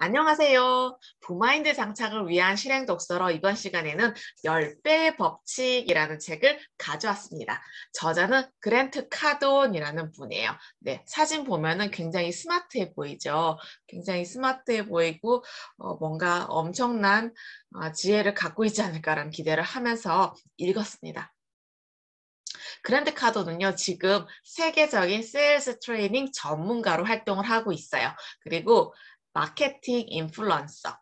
안녕하세요. 부마인드 장착을 위한 실행 독서로 이번 시간에는 10배의 법칙이라는 책을 가져왔습니다. 저자는 그랜트 카돈이라는 분이에요. 네, 사진 보면은 굉장히 스마트해 보이죠. 굉장히 스마트해 보이고 뭔가 엄청난 지혜를 갖고 있지 않을까라는 기대를 하면서 읽었습니다. 그랜트 카돈은요, 지금 세계적인 세일즈 트레이닝 전문가로 활동을 하고 있어요. 그리고 마케팅 인플루언서,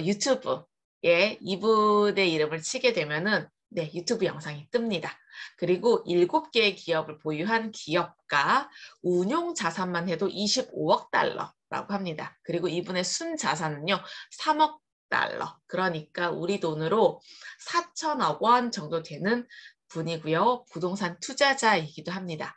유튜브에 이분의 이름을 치게 되면은 네, 유튜브 영상이 뜹니다. 그리고 7개의 기업을 보유한 기업가, 운용 자산만 해도 25억 달러라고 합니다. 그리고 이분의 순 자산은요, 3억 달러. 그러니까 우리 돈으로 4천억 원 정도 되는 분이고요. 부동산 투자자이기도 합니다.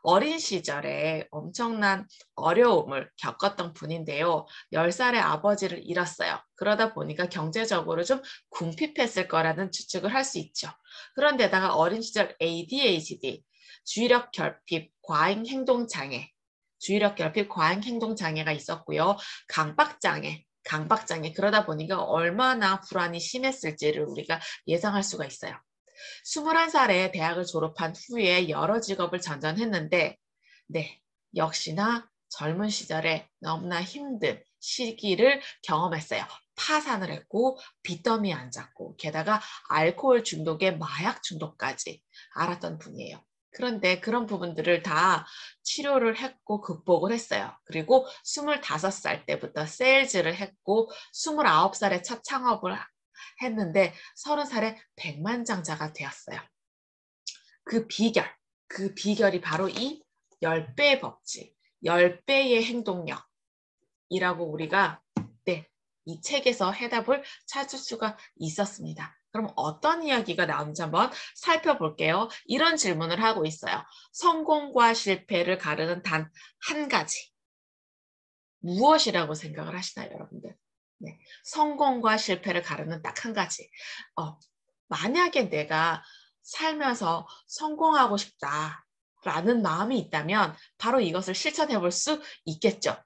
어린 시절에 엄청난 어려움을 겪었던 분인데요. 10살의 아버지를 잃었어요. 그러다 보니까 경제적으로 좀 궁핍했을 거라는 추측을 할 수 있죠. 그런데다가 어린 시절 ADHD, 주의력 결핍, 과잉 행동 장애가 있었고요. 강박장애. 그러다 보니까 얼마나 불안이 심했을지를 우리가 예상할 수가 있어요. 21살에 대학을 졸업한 후에 여러 직업을 전전했는데 네, 역시나 젊은 시절에 너무나 힘든 시기를 경험했어요. 파산을 했고 빚더미에 앉았고 게다가 알코올 중독에 마약 중독까지 앓았던 분이에요. 그런데 그런 부분들을 다 치료를 했고 극복을 했어요. 그리고 25살 때부터 세일즈를 했고 29살에 첫 창업을 했는데 30살에 백만장자가 되었어요. 그 비결이 바로 이 10배의 법칙, 10배의 행동력이라고 우리가 이 책에서 해답을 찾을 수가 있었습니다. 그럼 어떤 이야기가 나오는지 한번 살펴볼게요. 이런 질문을 하고 있어요. 성공과 실패를 가르는 단 한 가지. 무엇이라고 생각을 하시나요, 여러분들? 네, 성공과 실패를 가르는 딱 한 가지. 만약에 내가 살면서 성공하고 싶다라는 마음이 있다면 바로 이것을 실천해 볼 수 있겠죠.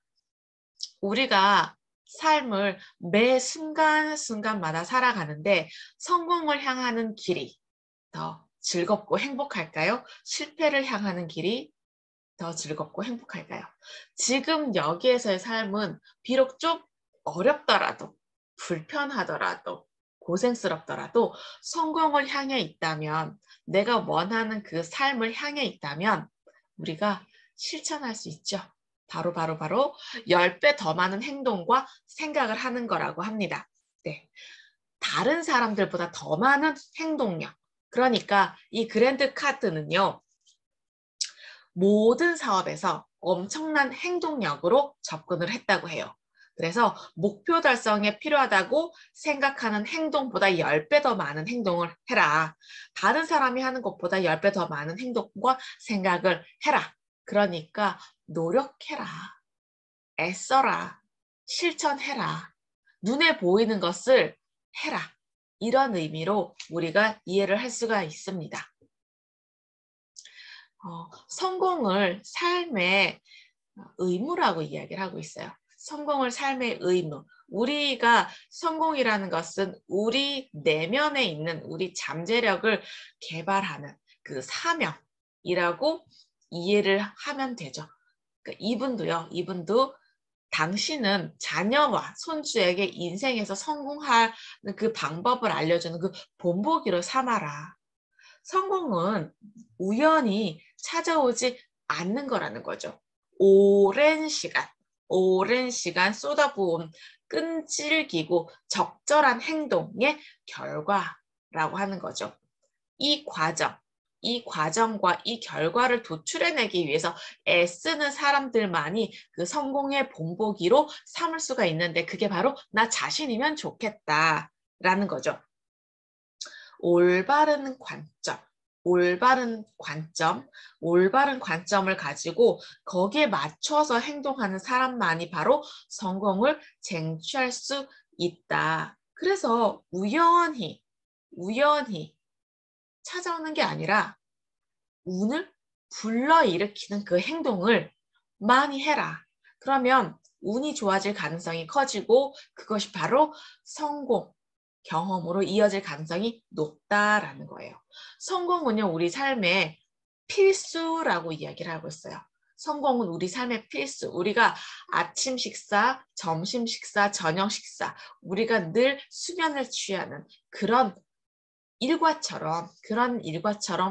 우리가 삶을 매 순간순간마다 살아가는데 성공을 향하는 길이 더 즐겁고 행복할까요? 실패를 향하는 길이 더 즐겁고 행복할까요? 지금 여기에서의 삶은 비록 좀 어렵더라도 불편하더라도 고생스럽더라도 성공을 향해 있다면 내가 원하는 그 삶을 향해 있다면 우리가 실천할 수 있죠. 바로 10배 더 많은 행동과 생각을 하는 거라고 합니다. 네. 다른 사람들보다 더 많은 행동력. 그러니까 이 그랜드 카드는요. 모든 사업에서 엄청난 행동력으로 접근을 했다고 해요. 그래서 목표 달성에 필요하다고 생각하는 행동보다 10배 더 많은 행동을 해라. 다른 사람이 하는 것보다 10배 더 많은 행동과 생각을 해라. 그러니까 노력해라. 애써라. 실천해라. 눈에 보이는 것을 해라. 이런 의미로 우리가 이해를 할 수가 있습니다. 성공을 삶의 의무라고 이야기를 하고 있어요. 성공을 삶의 의무. 우리가 성공이라는 것은 우리 내면에 있는 우리 잠재력을 개발하는 그 사명이라고 이해를 하면 되죠. 그러니까 이분도 당신은 자녀와 손주에게 인생에서 성공하는 그 방법을 알려주는 그 본보기로 삼아라. 성공은 우연히 찾아오지 않는 거라는 거죠. 오랜 시간 쏟아부은 끈질기고 적절한 행동의 결과라고 하는 거죠. 이 과정과 이 결과를 도출해내기 위해서 애쓰는 사람들만이 그 성공의 본보기로 삼을 수가 있는데 그게 바로 나 자신이면 좋겠다라는 거죠. 올바른 관점을 가지고 거기에 맞춰서 행동하는 사람만이 바로 성공을 쟁취할 수 있다. 그래서 우연히 찾아오는 게 아니라 운을 불러일으키는 그 행동을 많이 해라. 그러면 운이 좋아질 가능성이 커지고 그것이 바로 성공, 경험으로 이어질 가능성이 높다라는 거예요. 성공은요, 우리 삶의 필수라고 이야기를 하고 있어요. 성공은 우리 삶의 필수. 우리가 아침 식사, 점심 식사, 저녁 식사, 우리가 늘 수면을 취하는 그런 일과처럼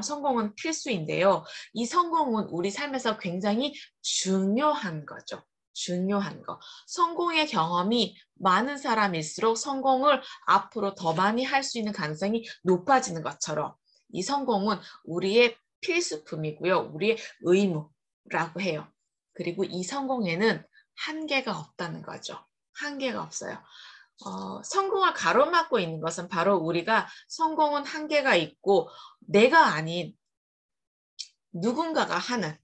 성공은 필수인데요. 이 성공은 우리 삶에서 굉장히 중요한 거죠. 중요한 거. 성공의 경험이 많은 사람일수록 성공을 앞으로 더 많이 할 수 있는 가능성이 높아지는 것처럼 이 성공은 우리의 필수품이고요. 우리의 의무라고 해요. 그리고 이 성공에는 한계가 없다는 거죠. 한계가 없어요. 성공을 가로막고 있는 것은 바로 우리가 성공은 한계가 있고 내가 아닌 누군가가 하는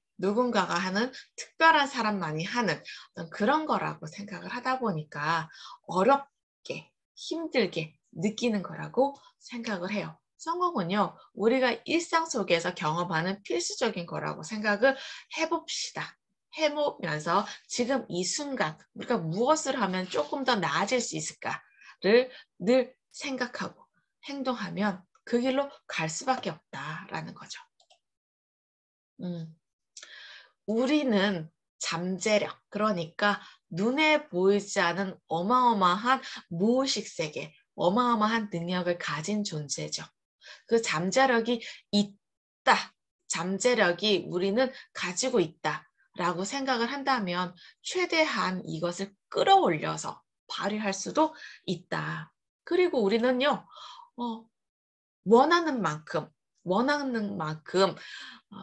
특별한 사람만이 하는 어떤 그런 거라고 생각을 하다 보니까 어렵게 힘들게 느끼는 거라고 생각을 해요. 성공은요, 우리가 일상 속에서 경험하는 필수적인 거라고 생각을 해봅시다. 해보면서 지금 이 순간 우리가 무엇을 하면 조금 더 나아질 수 있을까를 늘 생각하고 행동하면 그 길로 갈 수밖에 없다라는 거죠. 우리는 잠재력, 그러니까 눈에 보이지 않은 어마어마한 무의식 세계, 어마어마한 능력을 가진 존재죠. 그 잠재력이 있다. 잠재력이 우리는 가지고 있다라고 생각을 한다면 최대한 이것을 끌어올려서 발휘할 수도 있다. 그리고 우리는요, 원하는 만큼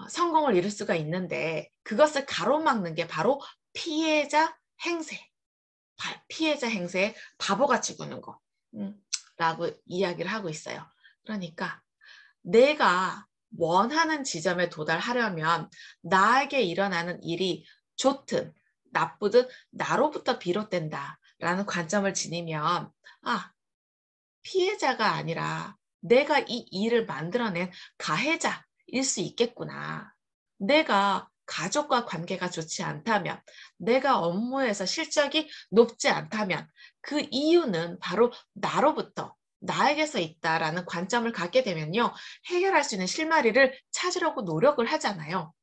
성공을 이룰 수가 있는데 그것을 가로막는 게 바로 피해자 행세에 바보같이 구는 거 라고 이야기를 하고 있어요. 그러니까 내가 원하는 지점에 도달하려면 나에게 일어나는 일이 좋든 나쁘든 나로부터 비롯된다라는 관점을 지니면 피해자가 아니라 내가 이 일을 만들어낸 가해자일 수 있겠구나. 내가 가족과 관계가 좋지 않다면, 내가 업무에서 실적이 높지 않다면 그 이유는 바로 나에게서 있다라는 관점을 갖게 되면요. 해결할 수 있는 실마리를 찾으려고 노력을 하잖아요.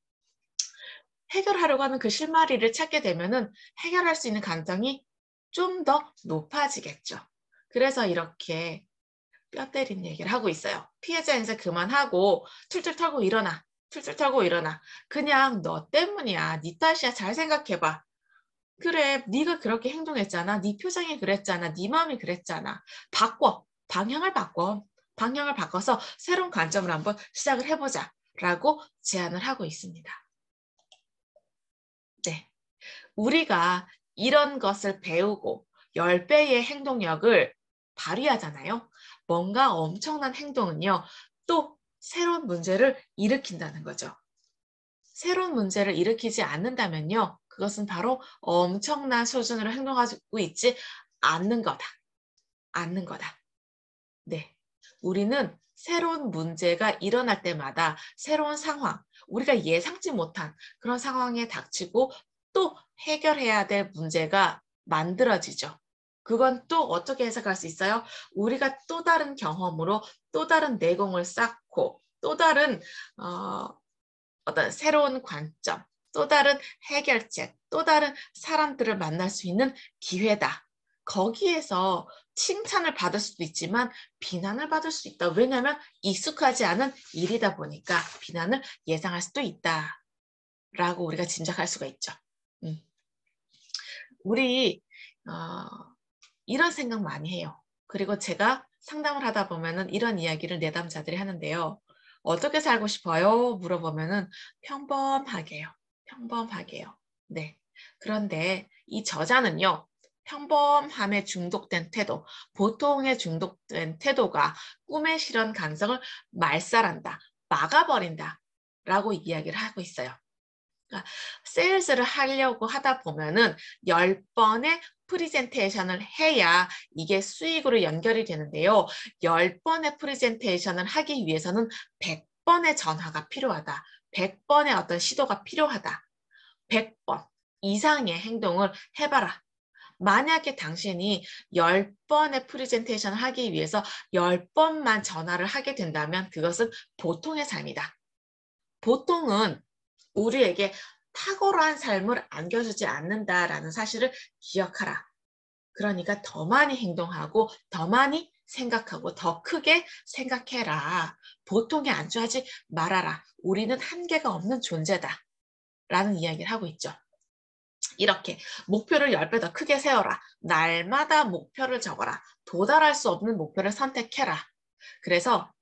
해결하려고 하는 그 실마리를 찾게 되면은 해결할 수 있는 가능성이 좀 더 높아지겠죠. 그래서 이렇게 뼈 때린 얘기를 하고 있어요. 피해자 행세 그만하고 툴툴 털고 일어나. 그냥 너 때문이야. 네 탓이야. 잘 생각해봐. 그래, 네가 그렇게 행동했잖아. 네 표정이 그랬잖아. 네 마음이 그랬잖아. 방향을 바꿔서 새로운 관점을 한번 시작을 해보자 라고 제안을 하고 있습니다. 네, 우리가 이런 것을 배우고 10배의 행동력을 발휘하잖아요. 뭔가 엄청난 행동은요. 또 새로운 문제를 일으킨다는 거죠. 새로운 문제를 일으키지 않는다면요. 그것은 바로 엄청난 수준으로 행동하고 있지 않는 거다. 네, 우리는 새로운 문제가 일어날 때마다 새로운 상황, 우리가 예상치 못한 그런 상황에 닥치고 또 해결해야 될 문제가 만들어지죠. 그건 또 어떻게 해석할 수 있어요? 우리가 또 다른 경험으로 또 다른 내공을 쌓고 또 다른 어떤 새로운 관점, 또 다른 해결책, 또 다른 사람들을 만날 수 있는 기회다. 거기에서 칭찬을 받을 수도 있지만 비난을 받을 수 있다. 왜냐하면 익숙하지 않은 일이다 보니까 비난을 예상할 수도 있다라고 우리가 짐작할 수가 있죠. 우리 이런 생각 많이 해요. 그리고 제가 상담을 하다 보면은 이런 이야기를 내담자들이 하는데요. 어떻게 살고 싶어요? 물어보면은 평범하게요. 네. 그런데 이 저자는요. 평범함에 중독된 태도, 보통에 중독된 태도가 꿈의 실현 가능성을 말살한다, 막아버린다 라고 이야기를 하고 있어요. 그러니까 세일즈를 하려고 하다 보면은 10번의 프리젠테이션을 해야 이게 수익으로 연결이 되는데요. 10번의 프리젠테이션을 하기 위해서는 100번의 전화가 필요하다. 100번의 어떤 시도가 필요하다. 100번 이상의 행동을 해봐라 만약에 당신이 10번의 프레젠테이션을 하기 위해서 10번만 전화를 하게 된다면 그것은 보통의 삶이다. 보통은 우리에게 탁월한 삶을 안겨주지 않는다라는 사실을 기억하라. 그러니까 더 많이 행동하고 더 많이 생각하고 더 크게 생각해라. 보통에 안주하지 말아라. 우리는 한계가 없는 존재다. 라는 이야기를 하고 있죠. 이렇게 목표를 10배 더 크게 세워라. 날마다 목표를 적어라. 도달할 수 없는 목표를 선택해라. 그래서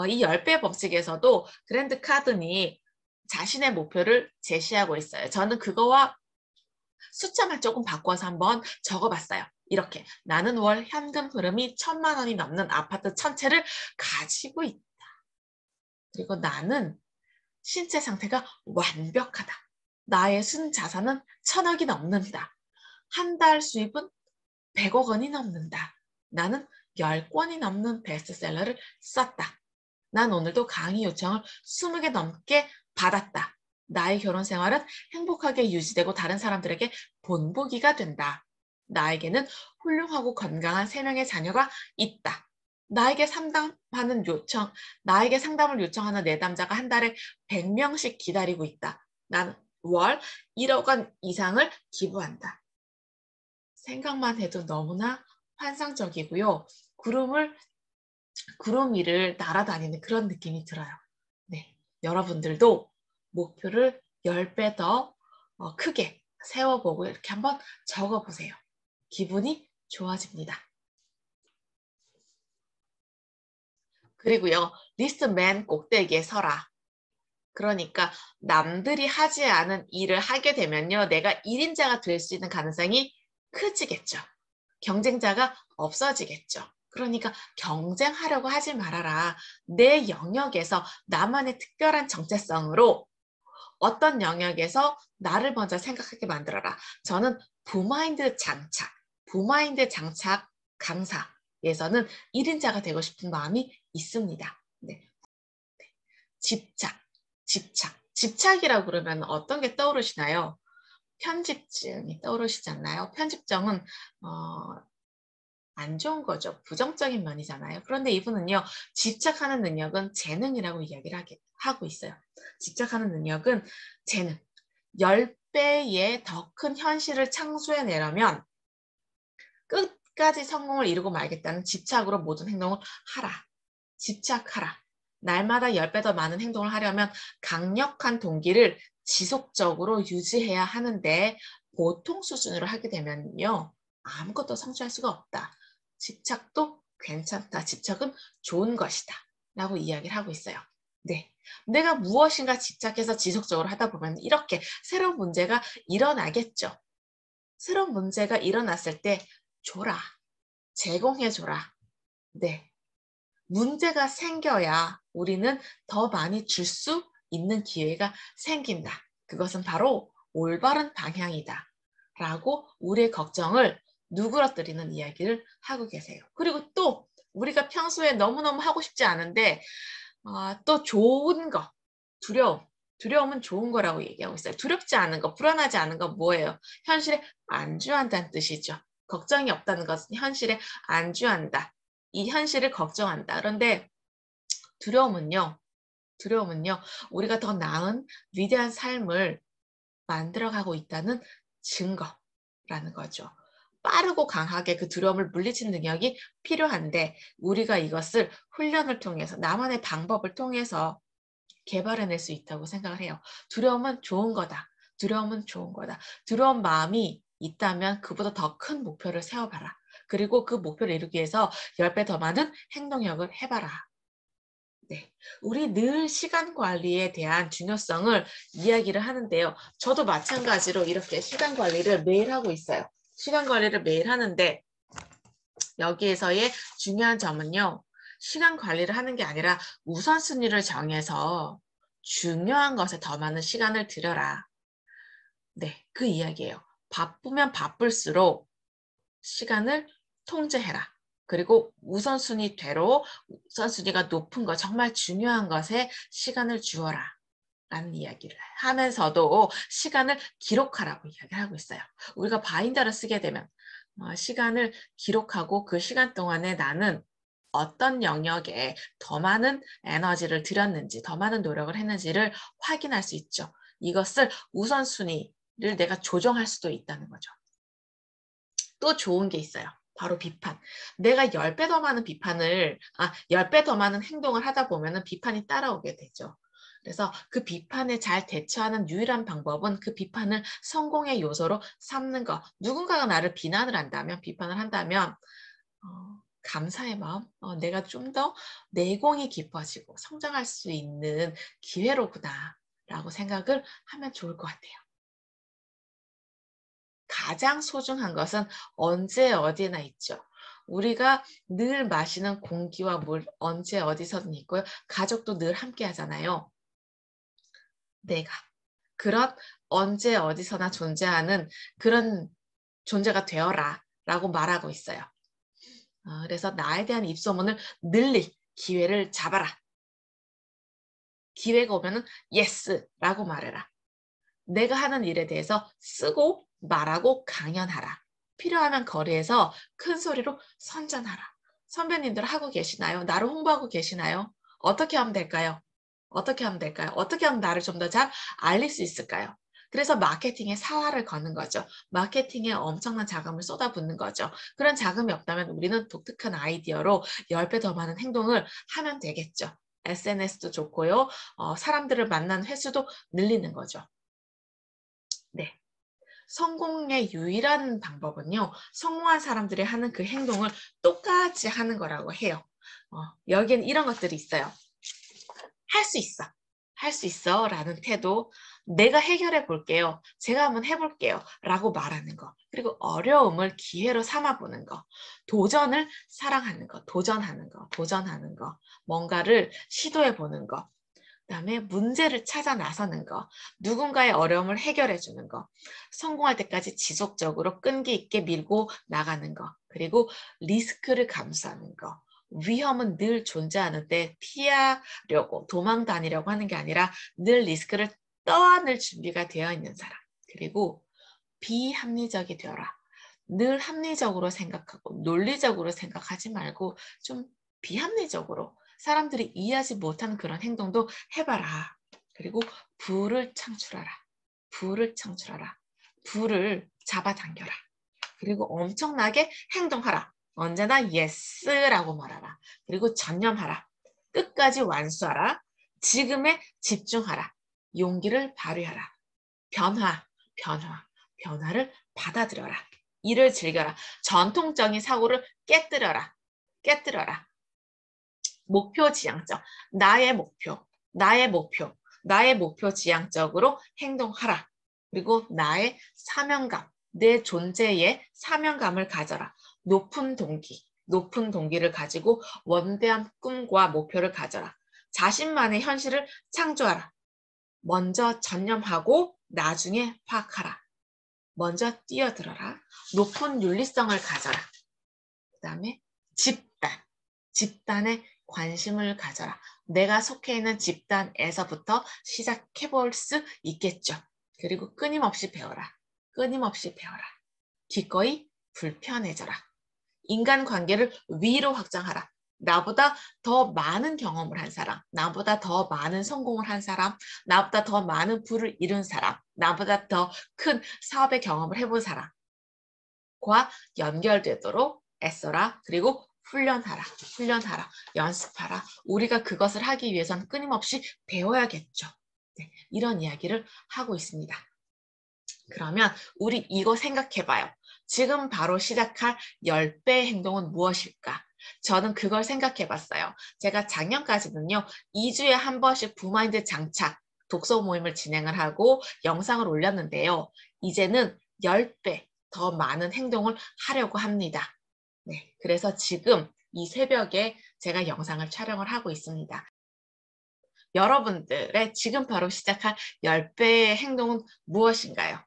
이 10배 법칙에서도 그랜드 카든이 자신의 목표를 제시하고 있어요. 저는 그거와 숫자만 조금 바꿔서 한번 적어봤어요. 이렇게 나는 월 현금 흐름이 1,000만 원이 넘는 아파트 1000채를 가지고 있다. 그리고 나는 신체 상태가 완벽하다. 나의 순자산은 1,000억이 넘는다. 한 달 수입은 100억 원이 넘는다. 나는 10권이 넘는 베스트셀러를 썼다. 난 오늘도 강의 요청을 20개 넘게 받았다. 나의 결혼 생활은 행복하게 유지되고 다른 사람들에게 본보기가 된다. 나에게는 훌륭하고 건강한 3명의 자녀가 있다. 나에게 상담을 요청하는 내담자가 한 달에 100명씩 기다리고 있다. 난 월 1억 원 이상을 기부한다. 생각만 해도 너무나 환상적이고요. 구름 위를 날아다니는 그런 느낌이 들어요. 네, 여러분들도 목표를 10배 더 크게 세워보고 이렇게 한번 적어보세요. 기분이 좋아집니다. 그리고요, 리스트 맨 꼭대기에 서라. 그러니까 남들이 하지 않은 일을 하게 되면요, 내가 1인자가 될 수 있는 가능성이 커지겠죠. 경쟁자가 없어지겠죠. 그러니까 경쟁하려고 하지 말아라. 내 영역에서 나만의 특별한 정체성으로 어떤 영역에서 나를 먼저 생각하게 만들어라. 저는 부마인드 장착 강사에서는 1인자가 되고 싶은 마음이 있습니다. 네. 집착이라고 그러면 어떤 게 떠오르시나요? 편집증이 떠오르시지 않나요? 편집증은 안 좋은 거죠. 부정적인 면이잖아요. 그런데 이분은요, 집착하는 능력은 재능이라고 이야기를 하고 있어요. 집착하는 능력은 재능. 10배의 더 큰 현실을 창조해내려면 끝까지 성공을 이루고 말겠다는 집착으로 모든 행동을 하라. 집착하라. 날마다 10배 더 많은 행동을 하려면 강력한 동기를 지속적으로 유지해야 하는데 보통 수준으로 하게 되면요. 아무것도 성취할 수가 없다. 집착도 괜찮다. 집착은 좋은 것이다. 라고 이야기를 하고 있어요. 네. 내가 무엇인가 집착해서 지속적으로 하다 보면 이렇게 새로운 문제가 일어나겠죠. 새로운 문제가 일어났을 때 줘라. 제공해줘라. 네. 문제가 생겨야 우리는 더 많이 줄 수 있는 기회가 생긴다. 그것은 바로 올바른 방향이다. 라고 우리의 걱정을 누그러뜨리는 이야기를 하고 계세요. 그리고 또 우리가 평소에 너무너무 하고 싶지 않은데 또 좋은 거, 두려움은 좋은 거라고 얘기하고 있어요. 두렵지 않은 거, 불안하지 않은 거 뭐예요? 현실에 안주한다는 뜻이죠. 걱정이 없다는 것은 현실에 안주한다. 이 현실을 걱정한다. 그런데 두려움은요, 우리가 더 나은 위대한 삶을 만들어가고 있다는 증거라는 거죠. 빠르고 강하게 그 두려움을 물리치는 능력이 필요한데 우리가 이것을 훈련을 통해서 나만의 방법을 통해서 개발해낼 수 있다고 생각을 해요. 두려움은 좋은 거다. 두려운 마음이 있다면 그보다 더 큰 목표를 세워봐라. 그리고 그 목표를 이루기 위해서 10배 더 많은 행동력을 해봐라. 네, 우리 늘 시간 관리에 대한 중요성을 이야기를 하는데요. 저도 마찬가지로 이렇게 시간 관리를 매일 하고 있어요. 시간 관리를 매일 하는데 여기에서의 중요한 점은요. 시간 관리를 하는 게 아니라 우선순위를 정해서 중요한 것에 더 많은 시간을 들여라. 네, 그 이야기예요. 바쁘면 바쁠수록 시간을 통제해라. 그리고 우선순위대로 우선순위가 높은 것, 정말 중요한 것에 시간을 주어라. 라는 이야기를 하면서도 시간을 기록하라고 이야기를 하고 있어요. 우리가 바인더를 쓰게 되면 시간을 기록하고 그 시간 동안에 나는 어떤 영역에 더 많은 에너지를 들였는지, 더 많은 노력을 했는지를 확인할 수 있죠. 이것을 우선순위를 내가 조정할 수도 있다는 거죠. 또 좋은 게 있어요. 바로 비판. 내가 10배 더 많은 10배 더 많은 행동을 하다 보면 비판이 따라오게 되죠. 그래서 그 비판에 잘 대처하는 유일한 방법은 그 비판을 성공의 요소로 삼는 것. 누군가가 나를 비난을 한다면, 비판을 한다면 감사의 마음, 내가 좀 더 내공이 깊어지고 성장할 수 있는 기회로구나 라고 생각을 하면 좋을 것 같아요. 가장 소중한 것은 언제 어디나 있죠. 우리가 늘 마시는 공기와 물, 언제 어디서든 있고요. 가족도 늘 함께 하잖아요. 내가 그런 언제 어디서나 존재하는 그런 존재가 되어라 라고 말하고 있어요. 그래서 나에 대한 입소문을 늘릴 기회를 잡아라. 기회가 오면은 예스라고 말해라. 내가 하는 일에 대해서 쓰고 말하고 강연하라. 필요하면 거리에서 큰 소리로 선전하라. 선배님들 하고 계시나요? 나를 홍보하고 계시나요? 어떻게 하면 될까요? 어떻게 하면 될까요? 어떻게 하면 나를 좀 더 잘 알릴 수 있을까요? 그래서 마케팅에 사활을 거는 거죠. 마케팅에 엄청난 자금을 쏟아붓는 거죠. 그런 자금이 없다면 우리는 독특한 아이디어로 10배 더 많은 행동을 하면 되겠죠. SNS도 좋고요. 사람들을 만난 횟수도 늘리는 거죠. 네. 성공의 유일한 방법은요. 성공한 사람들이 하는 그 행동을 똑같이 하는 거라고 해요. 여기엔 이런 것들이 있어요. 할 수 있어. 할 수 있어 라는 태도, 내가 해결해 볼게요. 제가 한번 해볼게요 라고 말하는 거. 그리고 어려움을 기회로 삼아보는 거. 도전을 사랑하는 거. 도전하는 거. 뭔가를 시도해 보는 거. 그다음에 문제를 찾아 나서는 거, 누군가의 어려움을 해결해 주는 거, 성공할 때까지 지속적으로 끈기 있게 밀고 나가는 거, 그리고 리스크를 감수하는 거. 위험은 늘 존재하는데 피하려고 도망 다니려고 하는 게 아니라 늘 리스크를 떠안을 준비가 되어 있는 사람. 그리고 비합리적이 되어라. 늘 합리적으로 생각하고 논리적으로 생각하지 말고 좀 비합리적으로 사람들이 이해하지 못하는 그런 행동도 해봐라. 그리고 부를 창출하라. 부를 창출하라. 부를 잡아당겨라. 그리고 엄청나게 행동하라. 언제나 예스라고 말하라. 그리고 전념하라. 끝까지 완수하라. 지금에 집중하라. 용기를 발휘하라. 변화를 받아들여라. 일을 즐겨라. 전통적인 사고를 깨뜨려라. 목표 지향적. 나의 목표 지향적으로 행동하라. 그리고 나의 사명감, 내 존재의 사명감을 가져라. 높은 동기를 가지고 원대한 꿈과 목표를 가져라. 자신만의 현실을 창조하라. 먼저 전념하고 나중에 파악하라. 먼저 뛰어들어라. 높은 윤리성을 가져라. 그 다음에 집단에 관심을 가져라. 내가 속해 있는 집단에서부터 시작해 볼 수 있겠죠. 그리고 끊임없이 배워라. 기꺼이 불편해져라. 인간관계를 위로 확장하라. 나보다 더 많은 경험을 한 사람, 나보다 더 많은 성공을 한 사람, 나보다 더 많은 부를 이룬 사람, 나보다 더 큰 사업의 경험을 해본 사람과 연결되도록 애써라. 그리고 훈련하라. 연습하라. 우리가 그것을 하기 위해서는 끊임없이 배워야겠죠. 네, 이런 이야기를 하고 있습니다. 그러면 우리 이거 생각해봐요. 지금 바로 시작할 10배의 행동은 무엇일까? 저는 그걸 생각해봤어요. 제가 작년까지는요. 2주에 한 번씩 부마인드 장착 독서 모임을 진행을 하고 영상을 올렸는데요. 이제는 10배 더 많은 행동을 하려고 합니다. 네, 그래서 지금 이 새벽에 제가 영상을 촬영을 하고 있습니다. 여러분들의 지금 바로 시작할 10배의 행동은 무엇인가요?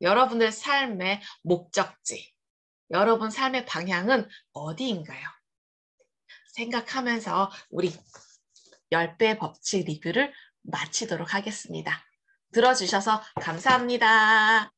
여러분의 삶의 목적지, 여러분 삶의 방향은 어디인가요? 생각하면서 우리 10배 법칙 리뷰를 마치도록 하겠습니다. 들어주셔서 감사합니다.